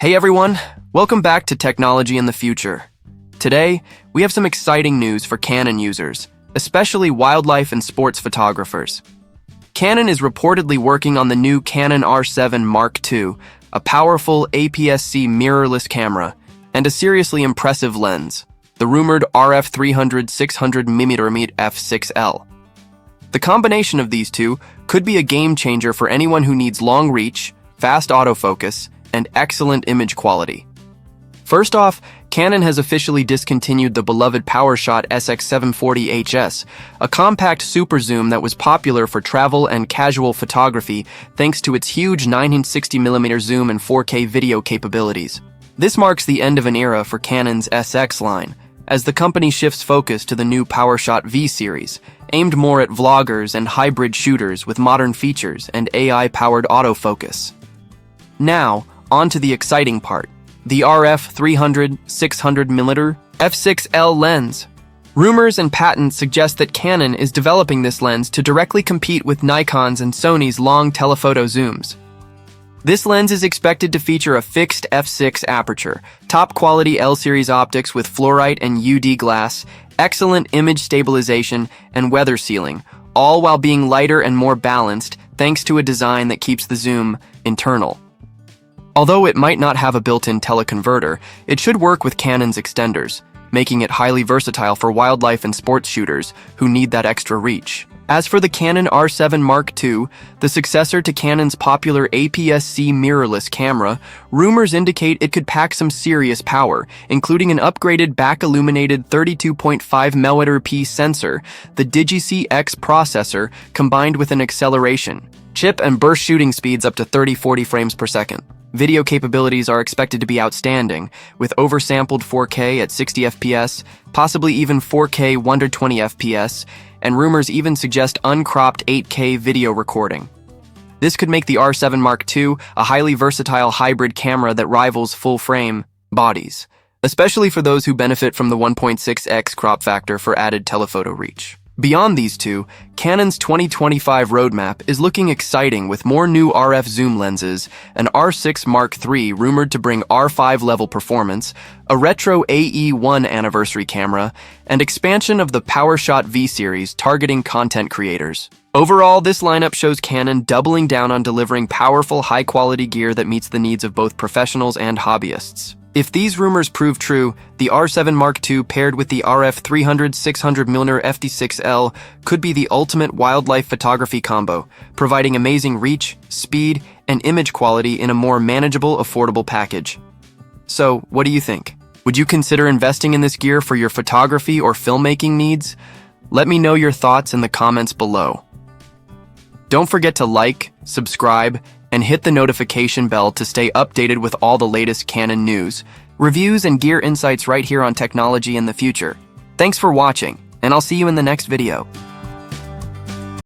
Hey everyone, welcome back to Technology in the Future. Today, we have some exciting news for Canon users, especially wildlife and sports photographers. Canon is reportedly working on the new Canon R7 II, a powerful APS-C mirrorless camera, and a seriously impressive lens, the rumored RF300 600mm f6L. The combination of these two could be a game changer for anyone who needs long reach, fast autofocus, and excellent image quality. First off, Canon has officially discontinued the beloved PowerShot SX740HS, a compact super zoom that was popular for travel and casual photography thanks to its huge 960mm zoom and 4K video capabilities. This marks the end of an era for Canon's SX line, as the company shifts focus to the new PowerShot V series, aimed more at vloggers and hybrid shooters with modern features and AI-powered autofocus. Now, on to the exciting part, the RF300 600mm f6L lens. Rumors and patents suggest that Canon is developing this lens to directly compete with Nikon's and Sony's long telephoto zooms. This lens is expected to feature a fixed f6 aperture, top-quality L-series optics with fluorite and UD glass, excellent image stabilization, and weather sealing, all while being lighter and more balanced thanks to a design that keeps the zoom internal. Although it might not have a built-in teleconverter, it should work with Canon's extenders, making it highly versatile for wildlife and sports shooters who need that extra reach. As for the Canon R7 II, the successor to Canon's popular APS-C mirrorless camera, rumors indicate it could pack some serious power, including an upgraded back-illuminated 32.5mm sensor, the Digi-C-X processor, combined with an acceleration chip and burst shooting speeds up to 30-40 frames per second. Video capabilities are expected to be outstanding, with oversampled 4K at 60 FPS, possibly even 4K 120 FPS, and rumors even suggest uncropped 8K video recording. This could make the R7 II a highly versatile hybrid camera that rivals full-frame bodies, especially for those who benefit from the 1.6x crop factor for added telephoto reach. Beyond these two, Canon's 2025 roadmap is looking exciting with more new RF zoom lenses, an R6 Mark III rumored to bring R5-level performance, a retro AE1 anniversary camera, and expansion of the PowerShot V series targeting content creators. Overall, this lineup shows Canon doubling down on delivering powerful, high-quality gear that meets the needs of both professionals and hobbyists. If these rumors prove true, the R7 II paired with the RF300 600mm f6L could be the ultimate wildlife photography combo, providing amazing reach, speed, and image quality in a more manageable, affordable package. So, what do you think? Would you consider investing in this gear for your photography or filmmaking needs? Let me know your thoughts in the comments below. Don't forget to like, subscribe, and hit the notification bell to stay updated with all the latest Canon news, reviews, and gear insights right here on Technology in the Future. Thanks for watching, and I'll see you in the next video.